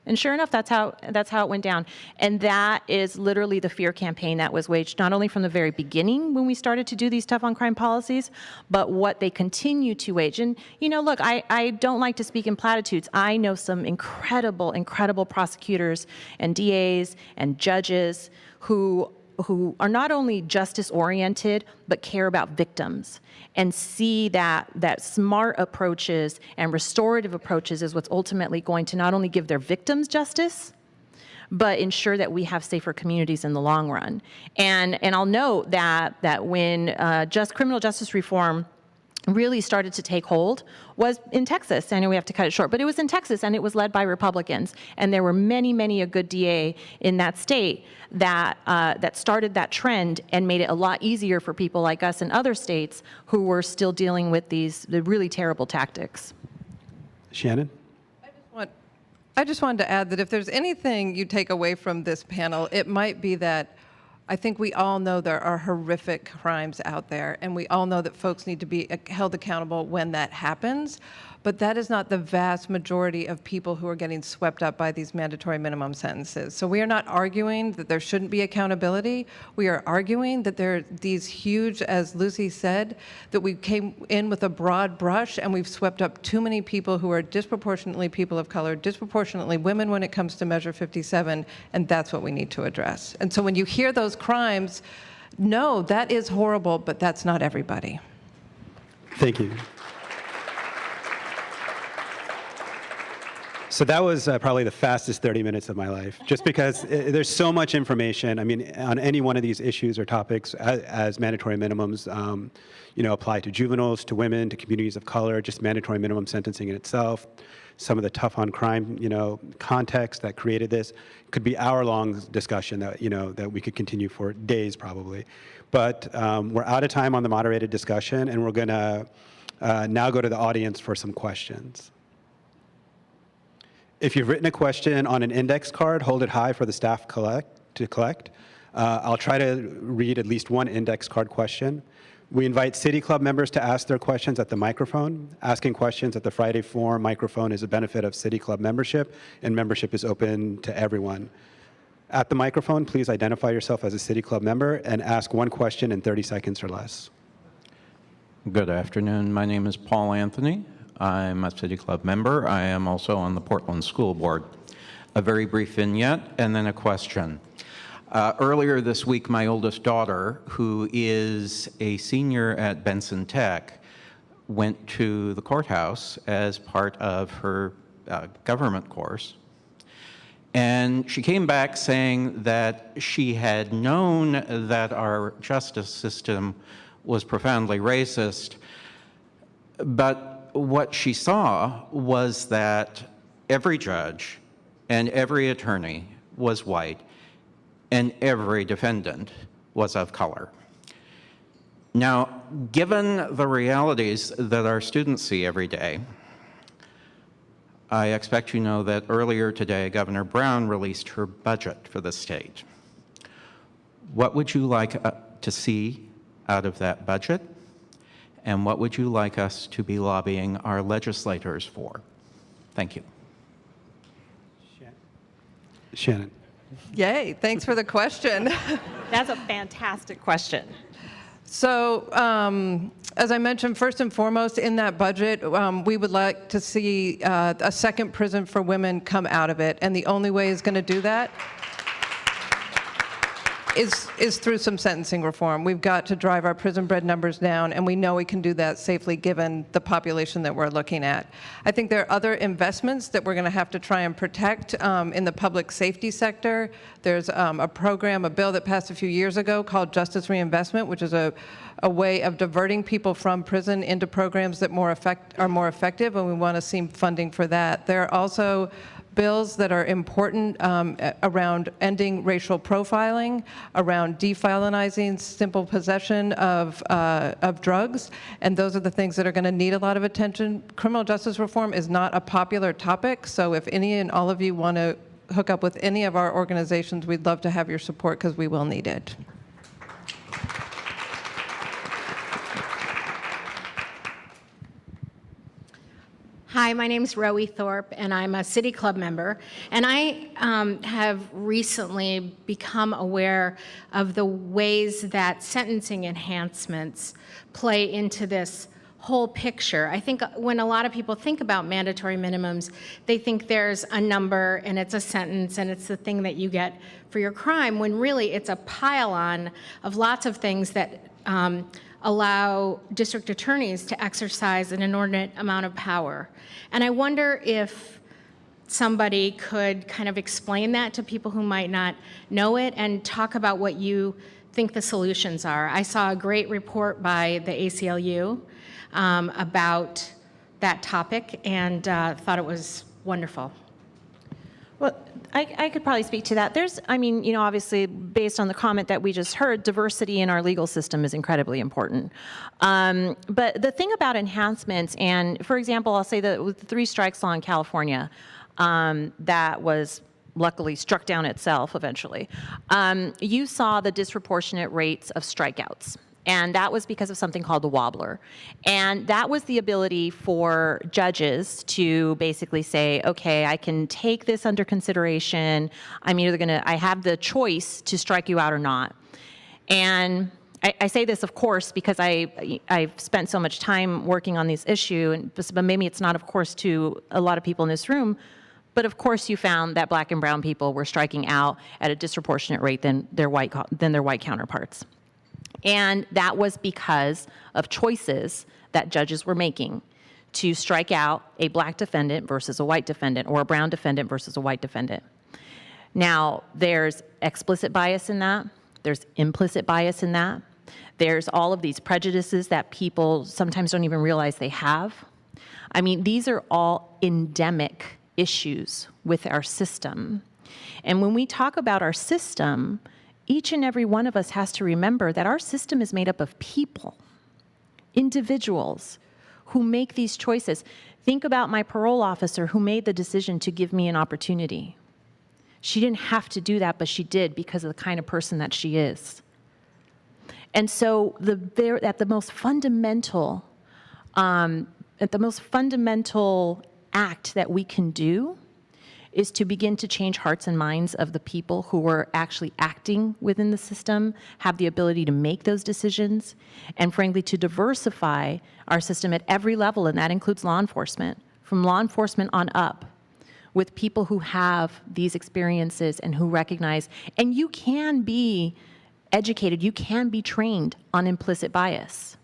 And sure enough, that's how it went down. And that is literally the fear campaign that was waged, not only from the very beginning when we started to do these tough on crime policies, but what they continue to wage. And, you know, look, I don't like to speak in platitudes. I know some incredible, incredible prosecutors and DAs and judges who are not only justice-oriented, but care about victims and see that smart approaches and restorative approaches is what's ultimately going to not only give their victims justice, but ensure that we have safer communities in the long run. And I'll note that when criminal justice reform really started to take hold was in Texas. I know we have to cut it short, but it was in Texas, and it was led by Republicans. And there were many a good DA in that state that started that trend and made it a lot easier for people like us in other states who were still dealing with the really terrible tactics. Shannon? I just wanted to add that if there's anything you take away from this panel, it might be that I think we all know there are horrific crimes out there, and we all know that folks need to be held accountable when that happens. But that is not the vast majority of people who are getting swept up by these mandatory minimum sentences. So we are not arguing that there shouldn't be accountability. We are arguing that there are these huge, as Lucy said, that we came in with a broad brush and we've swept up too many people who are disproportionately people of color, disproportionately women when it comes to Measure 57, and that's what we need to address. And so when you hear those crimes, no, that is horrible, but that's not everybody. Thank you. So that was probably the fastest 30 minutes of my life, just because there's so much information. I mean, on any one of these issues or topics, as mandatory minimums, apply to juveniles, to women, to communities of color, just mandatory minimum sentencing in itself, some of the tough on crime, context that created this, could be hour-long discussion that, that we could continue for days probably. But we're out of time on the moderated discussion, and we're gonna now go to the audience for some questions. If you've written a question on an index card, hold it high for the staff to collect. I'll try to read at least one index card question. We invite City Club members to ask their questions at the microphone. Asking questions at the Friday Forum microphone is a benefit of City Club membership, and membership is open to everyone. At the microphone, please identify yourself as a City Club member and ask one question in 30 seconds or less. Good afternoon. My name is Paul Anthony. I'm a City Club member. I am also on the Portland School Board. A very brief vignette and then a question. Earlier this week, my oldest daughter, who is a senior at Benson Tech, went to the courthouse as part of her government course. And she came back saying that she had known that our justice system was profoundly racist, but what she saw was that every judge and every attorney was white and every defendant was of color. Now, given the realities that our students see every day, I expect you know that earlier today, Governor Brown released her budget for the state. What would you like to see out of that budget? And what would you like us to be lobbying our legislators for? Thank you. Shannon. Yay, thanks for the question. That's a fantastic question. So, as I mentioned, first and foremost, in that budget, we would like to see a second prison for women come out of it. And the only way is going to do that is through some sentencing reform. We've got to drive our prison bed numbers down, and we know we can do that safely given the population that we're looking at. I think there are other investments that we're going to have to try and protect in the public safety sector. There's a bill that passed a few years ago called Justice Reinvestment, which is a way of diverting people from prison into programs that are more effective, and we want to see funding for that. There are also bills that are important around ending racial profiling, around defelonizing simple possession of drugs, and those are the things that are going to need a lot of attention. Criminal justice reform is not a popular topic, so if any and all of you want to hook up with any of our organizations, we'd love to have your support because we will need it. Hi, my name is Rowie Thorpe, and I'm a City Club member. And I have recently become aware of the ways that sentencing enhancements play into this whole picture. I think when a lot of people think about mandatory minimums, they think there's a number and it's a sentence and it's the thing that you get for your crime, when really it's a pile-on of lots of things that allow district attorneys to exercise an inordinate amount of power. And I wonder if somebody could kind of explain that to people who might not know it and talk about what you think the solutions are. I saw a great report by the ACLU about that topic and thought it was wonderful. Well, I could probably speak to that. I mean, you know, obviously, based on the comment that we just heard, diversity in our legal system is incredibly important. But the thing about enhancements, and for example, I'll say that with the 3 strikes law in California, that was luckily struck down itself eventually, you saw the disproportionate rates of strikeouts. And that was because of something called the wobbler. And that was the ability for judges to basically say, okay, I can take this under consideration. I have the choice to strike you out or not. And I say this, of course, because I've spent so much time working on this issue, but maybe it's not, of course, to a lot of people in this room. But of course, you found that black and brown people were striking out at a disproportionate rate than their white counterparts. And that was because of choices that judges were making to strike out a black defendant versus a white defendant, or a brown defendant versus a white defendant. Now, there's explicit bias in that. There's implicit bias in that. There's all of these prejudices that people sometimes don't even realize they have. I mean, these are all endemic issues with our system. And when we talk about our system, each and every one of us has to remember that our system is made up of people, individuals who make these choices. Think about my parole officer who made the decision to give me an opportunity. She didn't have to do that, but she did because of the kind of person that she is. And so at the most fundamental act that we can do is to begin to change hearts and minds of the people who are actually acting within the system, have the ability to make those decisions, and frankly, to diversify our system at every level, and that includes law enforcement, from law enforcement on up, with people who have these experiences and who recognize, and you can be educated, you can be trained on implicit bias.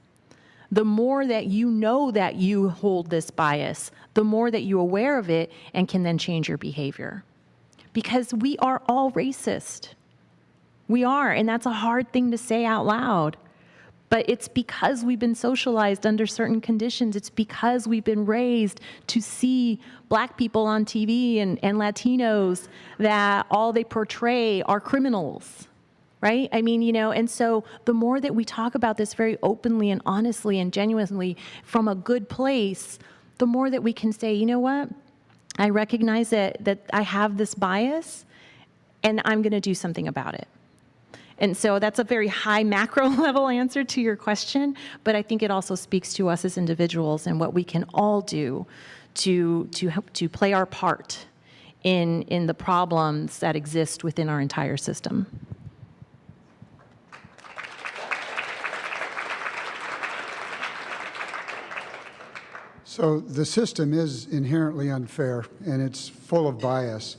The more that you know that you hold this bias, the more that you're aware of it and can then change your behavior. Because we are all racist. We are, and that's a hard thing to say out loud. But it's because we've been socialized under certain conditions. It's because we've been raised to see black people on TV and Latinos that all they portray are criminals. Right? I mean, you know, and so the more that we talk about this very openly and honestly and genuinely from a good place, the more that we can say, you know what, I recognize that I have this bias and I'm going to do something about it. And so that's a very high macro level answer to your question, but I think it also speaks to us as individuals and what we can all do to help to play our part in the problems that exist within our entire system. So the system is inherently unfair and it's full of bias.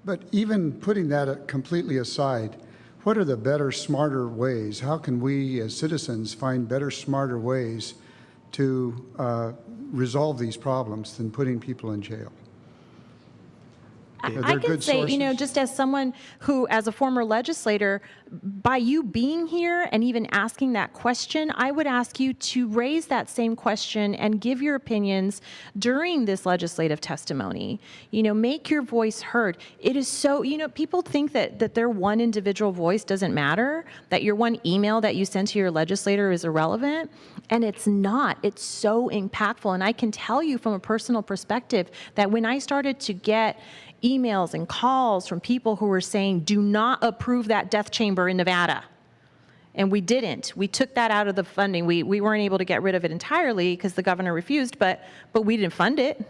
But even putting that completely aside, what are the better, smarter ways? How can we as citizens find better, smarter ways to resolve these problems than putting people in jail? They're I can good say, sources. just as someone who, as a former legislator, by you being here and even asking that question, I would ask you to raise that same question and give your opinions during this legislative testimony. Make your voice heard. It is so, people think that their one individual voice doesn't matter, that your one email that you send to your legislator is irrelevant, and it's not. It's so impactful. And I can tell you from a personal perspective that when I started to get emails and calls from people who were saying, do not approve that death chamber in Nevada. And we didn't. We took that out of the funding. We weren't able to get rid of it entirely because the governor refused, but we didn't fund it.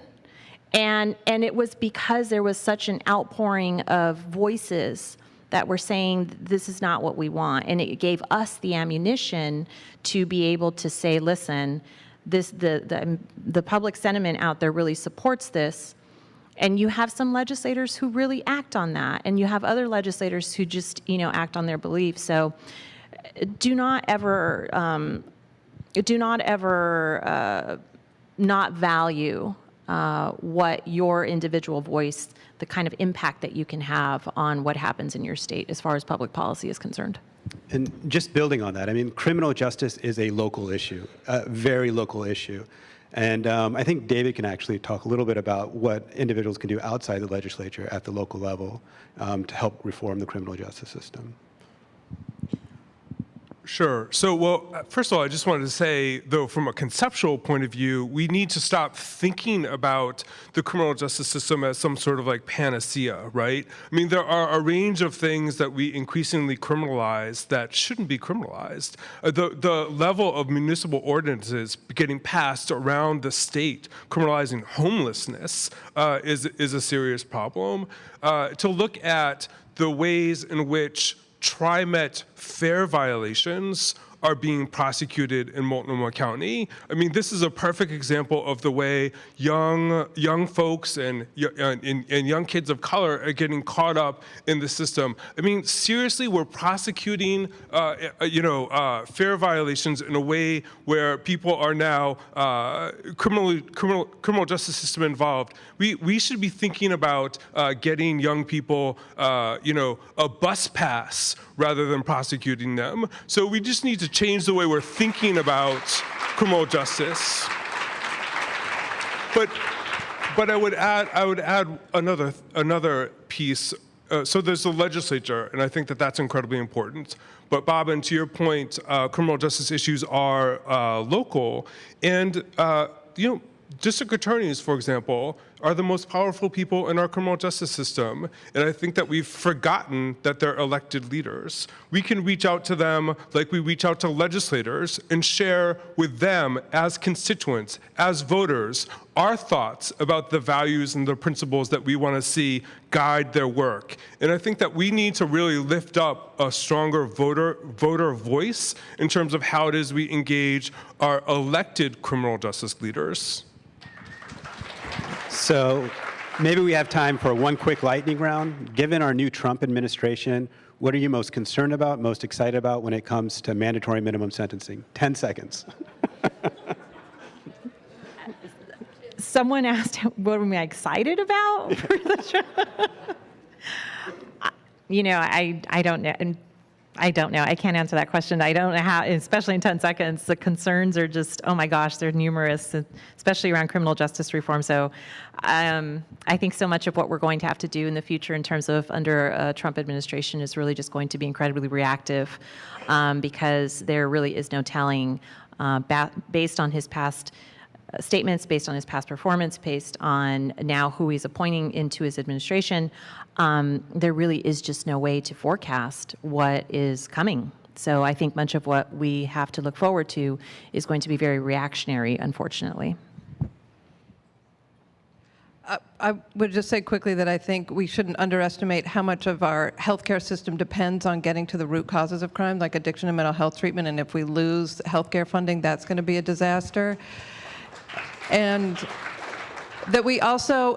And it was because there was such an outpouring of voices that were saying, this is not what we want. And it gave us the ammunition to be able to say, listen, the public sentiment out there really supports this. And you have some legislators who really act on that, and you have other legislators who just, act on their beliefs. So do not ever not value what your individual voice, the kind of impact that you can have on what happens in your state as far as public policy is concerned. And just building on that, criminal justice is a local issue, a very local issue. And I think David can actually talk a little bit about what individuals can do outside the legislature at the local level to help reform the criminal justice system. Sure. So, first of all, I just wanted to say, though, from a conceptual point of view, we need to stop thinking about the criminal justice system as some sort of like panacea, right? There are a range of things that we increasingly criminalize that shouldn't be criminalized. The level of municipal ordinances getting passed around the state criminalizing homelessness is a serious problem. To look at the ways in which TriMet fare violations are being prosecuted in Multnomah County. This is a perfect example of the way young folks and young kids of color are getting caught up in the system. Seriously, we're prosecuting, fare violations in a way where people are now criminal justice system involved. We should be thinking about getting young people, a bus pass rather than prosecuting them. So we just need to change the way we're thinking about criminal justice. But I would add another piece. So there's the legislature, and I think that that's incredibly important. But Bob, and to your point, criminal justice issues are local, and district attorneys, for example, are the most powerful people in our criminal justice system. And I think that we've forgotten that they're elected leaders. We can reach out to them like we reach out to legislators and share with them as constituents, as voters, our thoughts about the values and the principles that we want to see guide their work. And I think that we need to really lift up a stronger voter voice in terms of how it is we engage our elected criminal justice leaders. So maybe we have time for one quick lightning round. Given our new Trump administration, what are you most concerned about, most excited about when it comes to mandatory minimum sentencing? 10 seconds. Someone asked, what am I excited about? I don't know. And I don't know. I can't answer that question. I don't know how, especially in 10 seconds. The concerns are just, oh my gosh, they're numerous, especially around criminal justice reform. So I think so much of what we're going to have to do in the future in terms of under a Trump administration is really just going to be incredibly reactive because there really is no telling based on his past statements, based on his past performance, based on now who he's appointing into his administration, there really is just no way to forecast what is coming. So I think much of what we have to look forward to is going to be very reactionary, unfortunately. I would just say quickly that I think we shouldn't underestimate how much of our healthcare system depends on getting to the root causes of crime, like addiction and mental health treatment. And if we lose healthcare funding, that's going to be a disaster. And that we also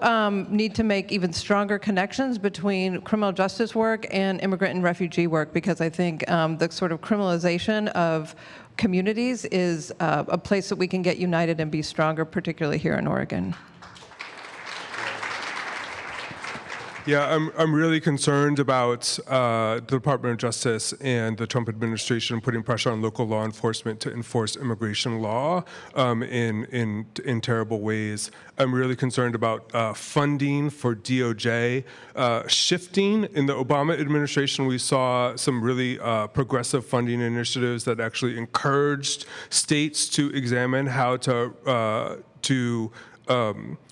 need to make even stronger connections between criminal justice work and immigrant and refugee work, because I think the sort of criminalization of communities is a place that we can get united and be stronger, particularly here in Oregon. Yeah, I'm really concerned about the Department of Justice and the Trump administration putting pressure on local law enforcement to enforce immigration law in terrible ways. I'm really concerned about funding for DOJ shifting. In the Obama administration, we saw some really progressive funding initiatives that actually encouraged states to examine how to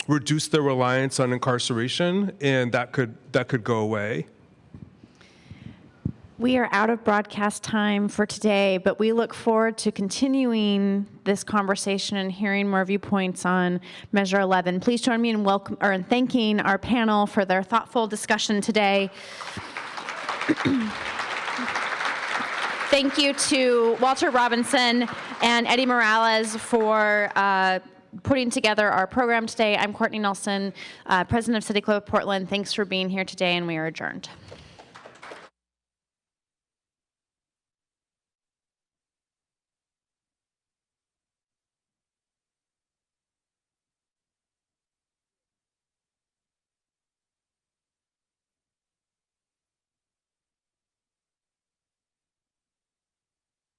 reduce their reliance on incarceration, and that could go away. We are out of broadcast time for today, but we look forward to continuing this conversation and hearing more viewpoints on Measure 11. Please join me in thanking our panel for their thoughtful discussion today. Thank you to Walter Robinson and Eddie Morales for putting together our program today. I'm Kourtney Nelson, President of City Club of Portland. Thanks for being here today, and we are adjourned.